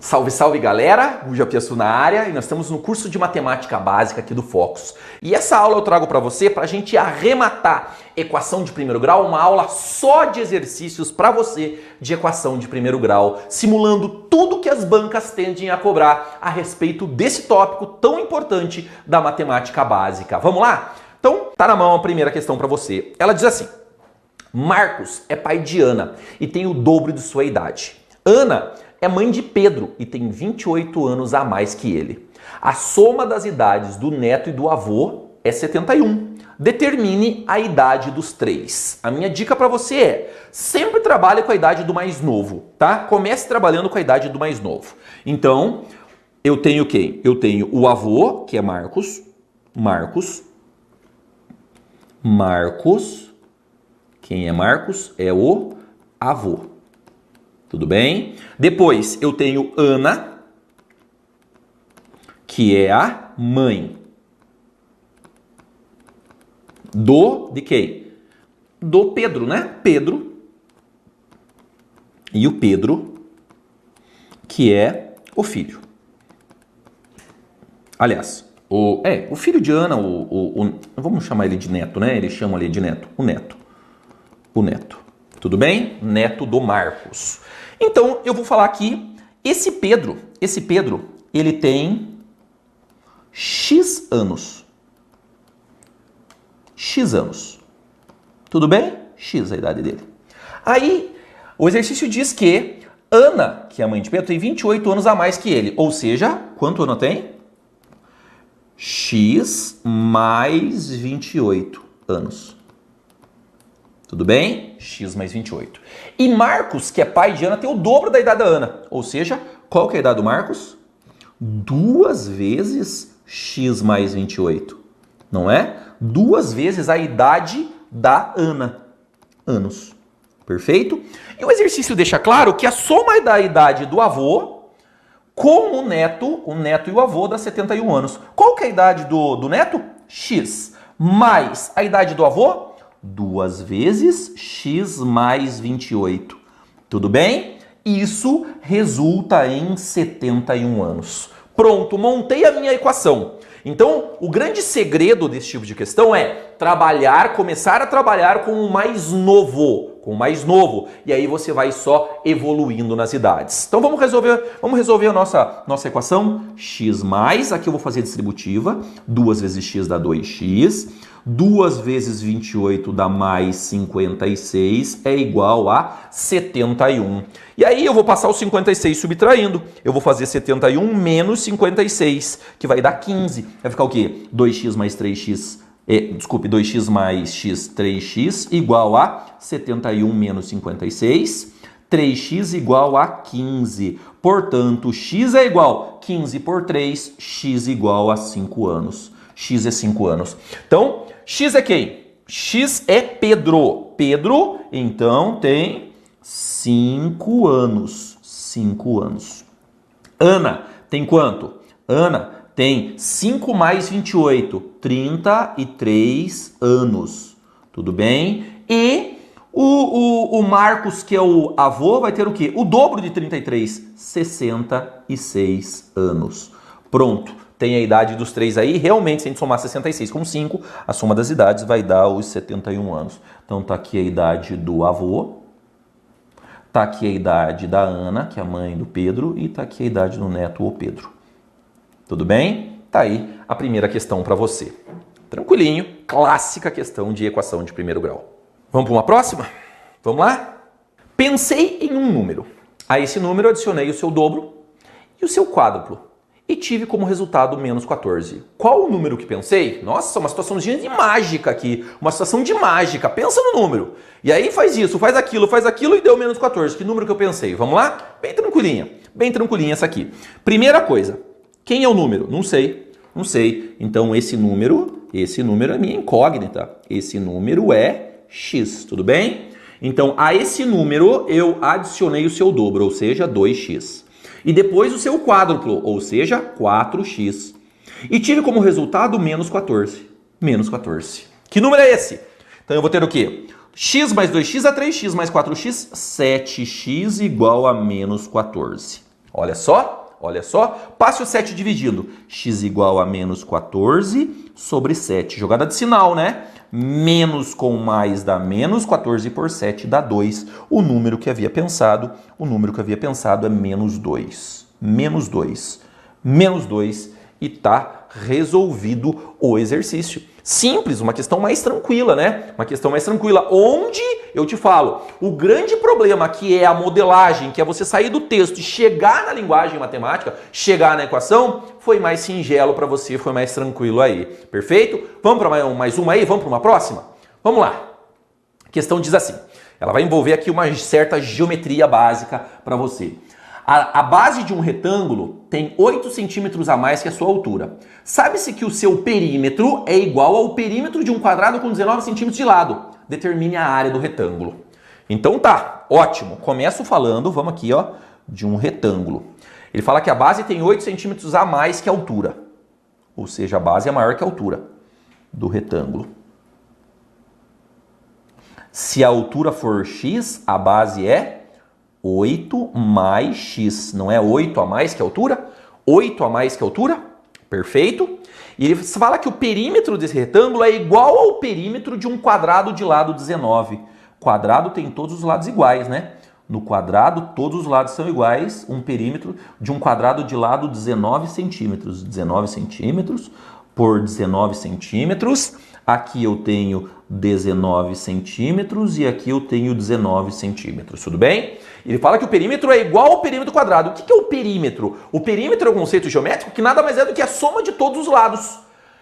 Salve, salve galera, Guja Piaçu na área e nós estamos no curso de matemática básica aqui do Focus. E essa aula eu trago para você para a gente arrematar equação de primeiro grau, uma aula só de exercícios para você de equação de primeiro grau, simulando tudo que as bancas tendem a cobrar a respeito desse tópico tão importante da matemática básica. Vamos lá? Então, tá na mão a primeira questão para você. Ela diz assim: Marcos é pai de Ana e tem o dobro de sua idade. Ana é mãe de Pedro e tem 28 anos a mais que ele. A soma das idades do neto e do avô é 71. Determine a idade dos três. A minha dica para você é: sempre trabalhe com a idade do mais novo, tá? Comece trabalhando com a idade do mais novo. Então, eu tenho quem? Eu tenho o avô, que é Marcos. Quem é Marcos? É o avô. Tudo bem? Depois eu tenho Ana, que é a mãe. De quem? Do Pedro, né? Pedro. E o Pedro, que é o filho. Aliás, o filho de Ana, vamos chamar ele de neto, né? Eles chamam ali de neto. O neto. Tudo bem? Neto do Marcos. Então, eu vou falar aqui, esse Pedro, ele tem X anos. Tudo bem? X é a idade dele. Aí, o exercício diz que Ana, que é a mãe de Pedro, tem 28 anos a mais que ele. Ou seja, quanto Ana tem? X mais 28 anos. Tudo bem? X mais 28. E Marcos, que é pai de Ana, tem o dobro da idade da Ana. Ou seja, qual que é a idade do Marcos? 2 vezes X mais 28. Não é? 2 vezes a idade da Ana. Anos. Perfeito? E o exercício deixa claro que a soma da idade do avô com o neto e o avô dá 71 anos. Qual que é a idade do neto? X. Mais a idade do avô? 2 vezes X mais 28. Tudo bem? Isso resulta em 71 anos. Pronto, montei a minha equação. Então, o grande segredo desse tipo de questão é começar a trabalhar com o mais novo. E aí você vai só evoluindo nas idades. Então vamos resolver a nossa equação. X mais, aqui eu vou fazer distributiva. 2 vezes x dá 2x. 2 vezes 28 dá mais 56, é igual a 71. E aí eu vou passar o 56 subtraindo. Eu vou fazer 71 menos 56, que vai dar 15. Vai ficar o quê? 2x mais 3x... 2x mais x, 3x, igual a 71 menos 56. 3x igual a 15. Portanto, x é igual a 15 por 3, x igual a 5 anos. X é 5 anos. Então, x é quem? X é Pedro. Pedro, então, tem 5 anos. 5 anos. Ana tem quanto? Ana tem 5 mais 28, 33 anos. Tudo bem? E o Marcos, que é o avô, vai ter o quê? O dobro de 33, 66 anos. Pronto. Tem a idade dos três aí. Realmente, se a gente somar 66 com 5, a soma das idades vai dar os 71 anos. Então, tá aqui a idade do avô. Tá aqui a idade da Ana, que é a mãe do Pedro. E tá aqui a idade do neto, o Pedro. Tudo bem? Tá aí a primeira questão para você. Tranquilinho, clássica questão de equação de primeiro grau. Vamos para uma próxima? Vamos lá? Pensei em um número. A esse número eu adicionei o seu dobro e o seu quádruplo. E tive como resultado menos 14. Qual o número que pensei? Nossa, uma situaçãozinha de mágica aqui. Uma situação de mágica. Pensa no número. E aí faz isso, faz aquilo e deu menos 14. Que número que eu pensei? Vamos lá? Bem tranquilinha essa aqui. Primeira coisa. Quem é o número? Não sei. Então esse número é minha incógnita. Esse número é x, tudo bem? Então a esse número eu adicionei o seu dobro, ou seja, 2x. E depois o seu quádruplo, ou seja, 4x. E tive como resultado menos 14. Que número é esse? Então eu vou ter o quê? X mais 2x é 3x mais 4x, 7x igual a menos 14. Olha só, olha só. Passe o 7 dividindo. X igual a menos 14 sobre 7. Jogada de sinal, né? Menos com mais dá menos, 14 por 7 dá 2. O número que havia pensado é menos 2. Menos 2. Menos 2 e tá resolvido o exercício. Simples, uma questão mais tranquila, né? Uma questão mais tranquila, onde, eu te falo, o grande problema que é a modelagem, que é você sair do texto e chegar na linguagem matemática, chegar na equação, foi mais singelo para você, foi mais tranquilo aí. Perfeito? Vamos para mais uma aí? Vamos para uma próxima? Vamos lá. A questão diz assim, ela vai envolver aqui uma certa geometria básica para você. A base de um retângulo tem 8 centímetros a mais que a sua altura. Sabe-se que o seu perímetro é igual ao perímetro de um quadrado com 19 centímetros de lado. Determine a área do retângulo. Então tá, ótimo. Começo falando, vamos aqui, ó, de um retângulo. Ele fala que a base tem 8 centímetros a mais que a altura. Ou seja, a base é maior que a altura do retângulo. Se a altura for x, a base é 8 mais x, não é 8 a mais que a altura? 8 a mais que a altura? Perfeito. E ele fala que o perímetro desse retângulo é igual ao perímetro de um quadrado de lado 19. Quadrado tem todos os lados iguais, né? No quadrado, todos os lados são iguais. Um perímetro de um quadrado de lado 19 centímetros. 19 centímetros por 19 centímetros. Aqui eu tenho 19 centímetros e aqui eu tenho 19 centímetros, tudo bem? Ele fala que o perímetro é igual ao perímetro quadrado. O que é o perímetro? O perímetro é um conceito geométrico que nada mais é do que a soma de todos os lados.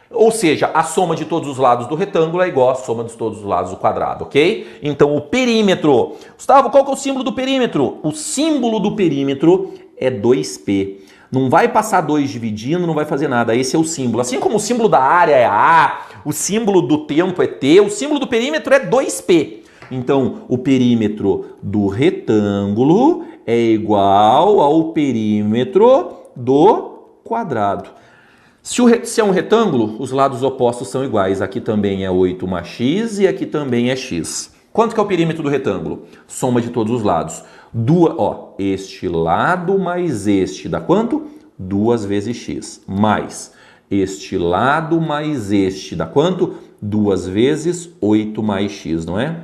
Ou seja, a soma de todos os lados do retângulo é igual à soma de todos os lados do quadrado, ok? Então o perímetro... Gustavo, qual que é o símbolo do perímetro? O símbolo do perímetro é 2P. Não vai passar 2 dividindo, não vai fazer nada. Esse é o símbolo. Assim como o símbolo da área é A, o símbolo do tempo é T, o símbolo do perímetro é 2P. Então, o perímetro do retângulo é igual ao perímetro do quadrado. Se é um retângulo, os lados opostos são iguais. Aqui também é 8 mais x e aqui também é x. Quanto que é o perímetro do retângulo? Soma de todos os lados. Este lado mais este dá quanto? 2 vezes x. Mais este lado mais este dá quanto? 2 vezes 8 mais x, não é?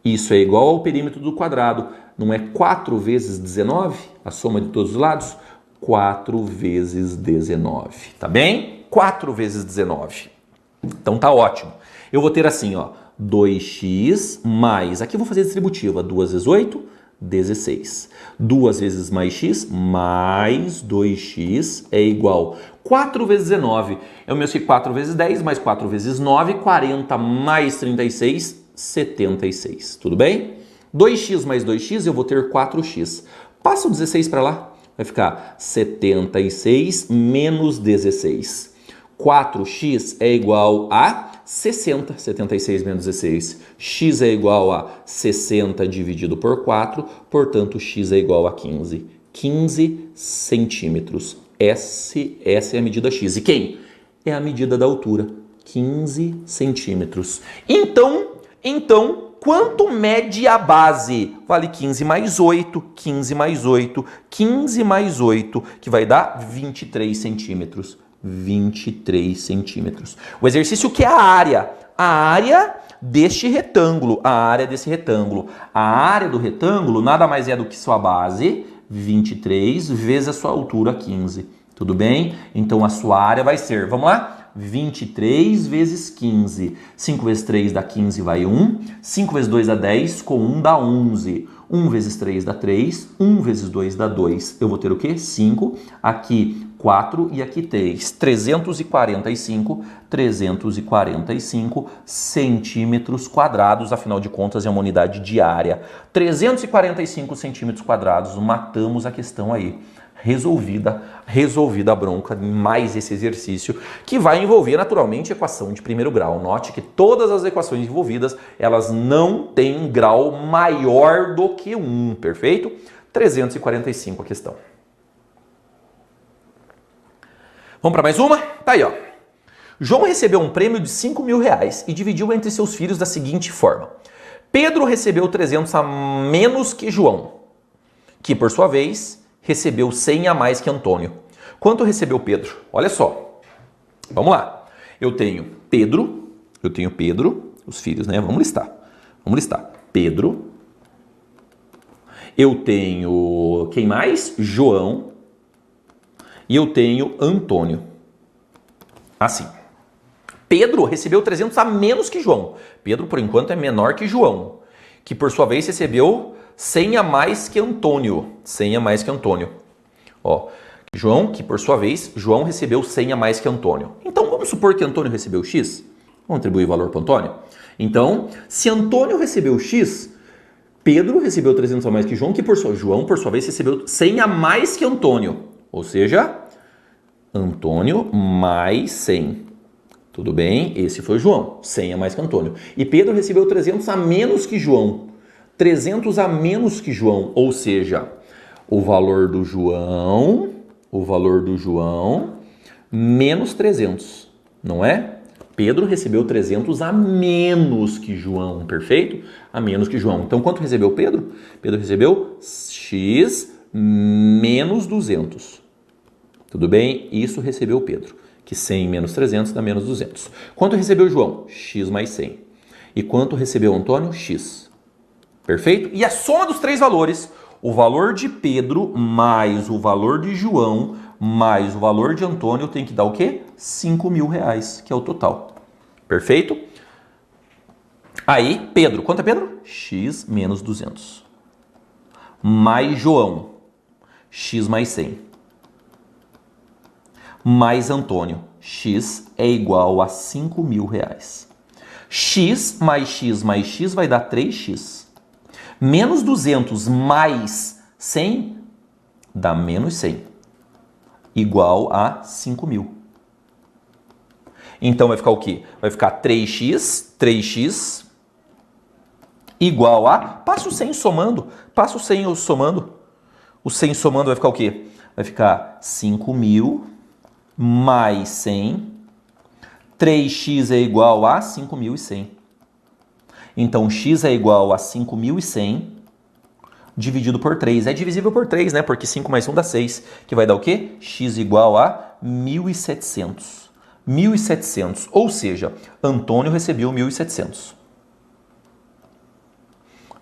Isso é igual ao perímetro do quadrado. Não é 4 vezes 19? A soma de todos os lados? 4 vezes 19. Tá bem? 4 vezes 19. Então tá ótimo. Eu vou ter assim, ó, 2x mais... Aqui eu vou fazer distributiva. 2 vezes 8, 16. 2 vezes mais x, mais 2x é igual 4 vezes 19. Eu me sei 4 vezes 10, mais 4 vezes 9, 40 mais 36, 76. Tudo bem? 2x mais 2x, eu vou ter 4x. Passa o 16 para lá. Vai ficar 76 menos 16. 4x é igual a 60. 76 menos 16. X é igual a 60 dividido por 4. Portanto, x é igual a 15. 15 centímetros. Essa é a medida x. E quem? É a medida da altura. 15 centímetros. Então, quanto mede a base? Vale 15 mais 8, 15 mais 8, 15 mais 8, que vai dar 23 centímetros. 23 centímetros. O exercício que é a área? A área deste retângulo. A área desse retângulo. A área do retângulo nada mais é do que sua base, 23, vezes a sua altura, 15. Tudo bem? Então a sua área vai ser, vamos lá? 23 vezes 15. 5 vezes 3 dá 15, vai 1. 5 vezes 2 dá 10, com 1 dá 11. 1 vezes 3 dá 3. 1 vezes 2 dá 2. Eu vou ter o quê? 5. Aqui 4 e aqui 3. 345 centímetros quadrados. Afinal de contas, é uma unidade de área. 345 centímetros quadrados. Matamos a questão aí. Resolvida a bronca, mais esse exercício, que vai envolver naturalmente equação de primeiro grau. Note que todas as equações envolvidas, elas não têm grau maior do que 1, perfeito? 345 a questão. Vamos para mais uma? Tá aí, ó. João recebeu um prêmio de 5 mil reais e dividiu entre seus filhos da seguinte forma. Pedro recebeu 300 a menos que João, que por sua vez recebeu 100 a mais que Antônio. Quanto recebeu Pedro? Olha só. Vamos lá. Eu tenho Pedro, os filhos, né? Vamos listar. Pedro. Eu tenho, quem mais? João. E eu tenho Antônio. Assim. Pedro recebeu 300 a menos que João. Pedro, por enquanto, é menor que João, que por sua vez recebeu 100 a mais que Antônio. 100 a mais que Antônio. Ó, João, que por sua vez, João recebeu 100 a mais que Antônio. Então, vamos supor que Antônio recebeu X. Vamos atribuir valor para Antônio? Então, se Antônio recebeu X, Pedro recebeu 300 a mais que João, que João, por sua vez, recebeu 100 a mais que Antônio. Ou seja, Antônio mais 100. Tudo bem? Esse foi João, 100 a mais que Antônio. E Pedro recebeu 300 a menos que João. 300 a menos que João, ou seja, o valor do João menos 300, não é? Pedro recebeu 300 a menos que João, perfeito? A menos que João. Então, quanto recebeu Pedro? Pedro recebeu X menos 200. Tudo bem? Isso recebeu Pedro, que 100 menos 300 dá menos 200. Quanto recebeu João? X mais 100. E quanto recebeu Antônio? X. Perfeito? E a soma dos três valores, o valor de Pedro mais o valor de João mais o valor de Antônio tem que dar o quê? 5 mil reais, que é o total. Perfeito? Aí, Pedro. Quanto é Pedro? X menos 200. Mais João. X mais 100. Mais Antônio. X é igual a 5 mil reais. X mais X mais X vai dar 3X. Menos 200 mais 100 dá menos 100. Igual a 5 mil. Então vai ficar o quê? Vai ficar 3x igual a... Passa o 100 somando. O 100 somando vai ficar o quê? Vai ficar 5 mil mais 100. 3x é igual a 5.100. Então, x é igual a 5.100 dividido por 3. É divisível por 3, né? Porque 5 mais 1 dá 6. Que vai dar o quê? X igual a 1.700. 1.700. Ou seja, Antônio recebeu 1.700.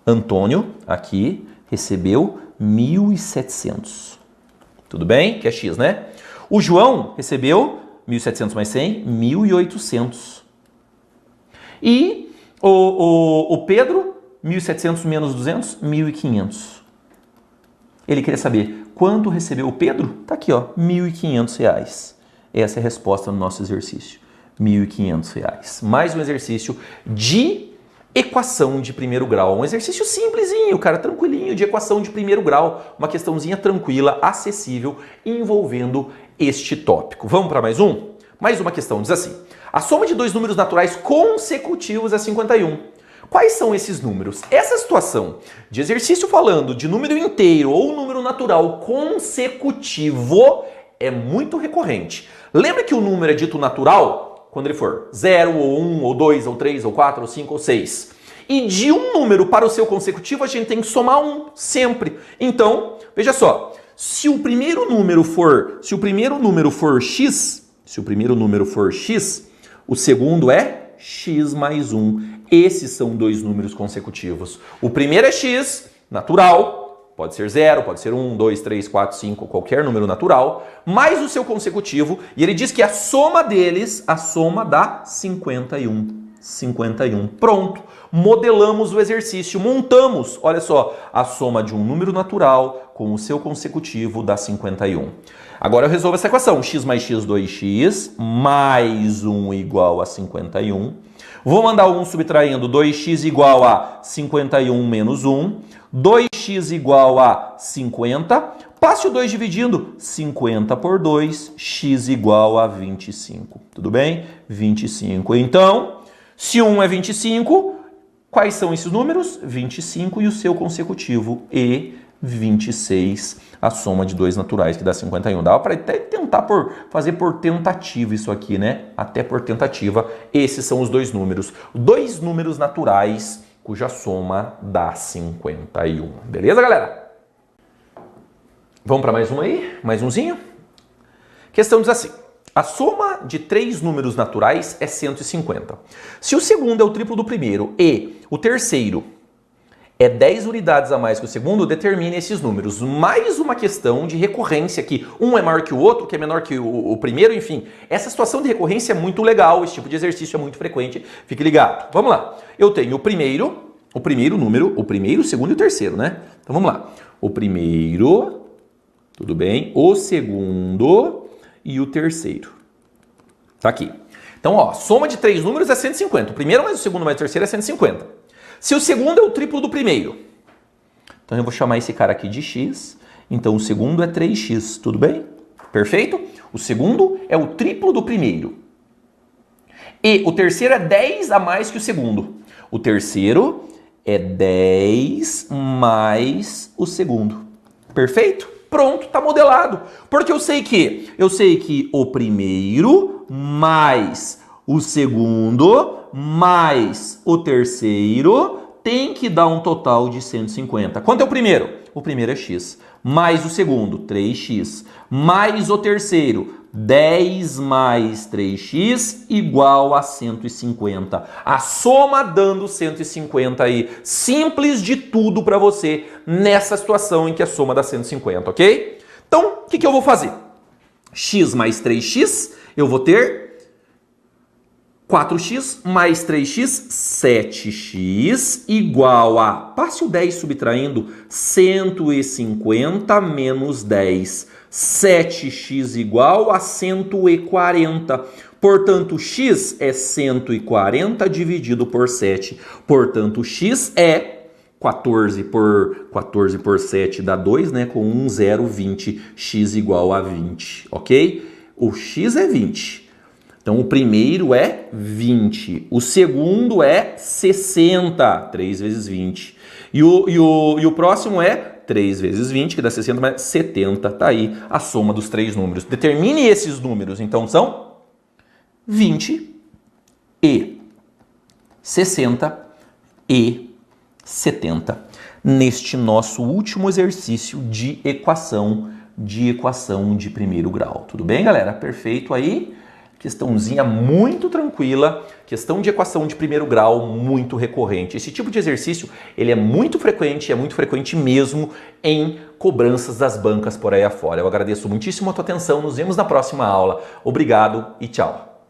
Antônio, aqui, recebeu 1.700. Tudo bem? Que é X, né? O João recebeu 1.700 mais 100, 1.800. E o Pedro, 1.700 menos 200, 1.500. Ele queria saber quanto recebeu o Pedro? Tá aqui, ó, R$ 1.500. Essa é a resposta no nosso exercício. R$ 1.500. Mais um exercício de equação de primeiro grau. Um exercício simplesinho, cara, tranquilinho, de equação de primeiro grau. Uma questãozinha tranquila, acessível, envolvendo este tópico. Vamos para mais um? Mais uma questão, diz assim. A soma de dois números naturais consecutivos é 51. Quais são esses números? Essa situação de exercício falando de número inteiro ou número natural consecutivo é muito recorrente. Lembra que o número é dito natural quando ele for 0, ou 1, ou 2, ou 3, ou 4, ou 5, ou 6. E de um número para o seu consecutivo a gente tem que somar 1 sempre. Então, veja só, se o primeiro número for x, o segundo é x mais 1. Esses são dois números consecutivos. O primeiro é x, natural, pode ser 0, pode ser 1, 2, 3, 4, 5, qualquer número natural, mais o seu consecutivo, e ele diz que a soma deles, a soma dá 51. 51. Pronto. Modelamos o exercício, montamos, olha só, a soma de um número natural com o seu consecutivo dá 51. Agora eu resolvo essa equação, x mais x, 2x, mais 1 igual a 51. Vou mandar o 1 subtraindo, 2x igual a 51 menos 1, 2x igual a 50, passe o 2 dividindo, 50 por 2, x igual a 25. Tudo bem? 25. Então, se 1 é 25, quais são esses números? 25 e o seu consecutivo, e 26, a soma de dois naturais, que dá 51. Dá para até tentar fazer por tentativa isso aqui, né? Até por tentativa. Esses são os dois números. Dois números naturais, cuja soma dá 51. Beleza, galera? Vamos para mais uma aí? Mais umzinho? Questão diz assim. A soma de 3 números naturais é 150. Se o segundo é o triplo do primeiro e o terceiro é 10 unidades a mais que o segundo, determine esses números. Mais uma questão de recorrência aqui. Um é maior que o outro, que é menor que o primeiro, enfim. Essa situação de recorrência é muito legal, esse tipo de exercício é muito frequente. Fique ligado. Vamos lá. Eu tenho o primeiro número, o primeiro, o segundo e o terceiro, né? Então vamos lá. O primeiro, tudo bem? O segundo e o terceiro. Tá aqui. Então, ó, soma de 3 números é 150. O primeiro mais o segundo mais o terceiro é 150. Se o segundo é o triplo do primeiro, então eu vou chamar esse cara aqui de x. Então o segundo é 3x, tudo bem? Perfeito? O segundo é o triplo do primeiro. E o terceiro é 10 a mais que o segundo. O terceiro é 10 mais o segundo. Perfeito? Pronto, tá modelado. Porque eu sei que o primeiro mais o segundo mais o terceiro tem que dar um total de 150. Quanto é o primeiro? O primeiro é x. Mais o segundo, 3x. Mais o terceiro, 10 mais 3x igual a 150. A soma dando 150 aí. Simples de tudo para você nessa situação em que a soma dá 150, ok? Então, o que eu vou fazer? X mais 3x, eu vou ter 4x mais 3x, 7x, igual a, passe o 10 subtraindo, 150 menos 10. 7x igual a 140. Portanto, x é 140 dividido por 7. Portanto, x é 14 por 7 dá 2, né? Com 1, 0, 20. X igual a 20, ok? O x é 20. Então, o primeiro é 20. O segundo é 60. 3 vezes 20. E o próximo é 3 vezes 20, que dá 60, mais 70. Tá aí a soma dos 3 números. Determine esses números. Então, são 20 e 60 e 70. Neste nosso último exercício de equação de primeiro grau. Tudo bem, galera? Perfeito aí. Questãozinha muito tranquila, questão de equação de primeiro grau muito recorrente. Esse tipo de exercício ele é muito frequente mesmo em cobranças das bancas por aí afora. Eu agradeço muitíssimo a tua atenção, nos vemos na próxima aula. Obrigado e tchau!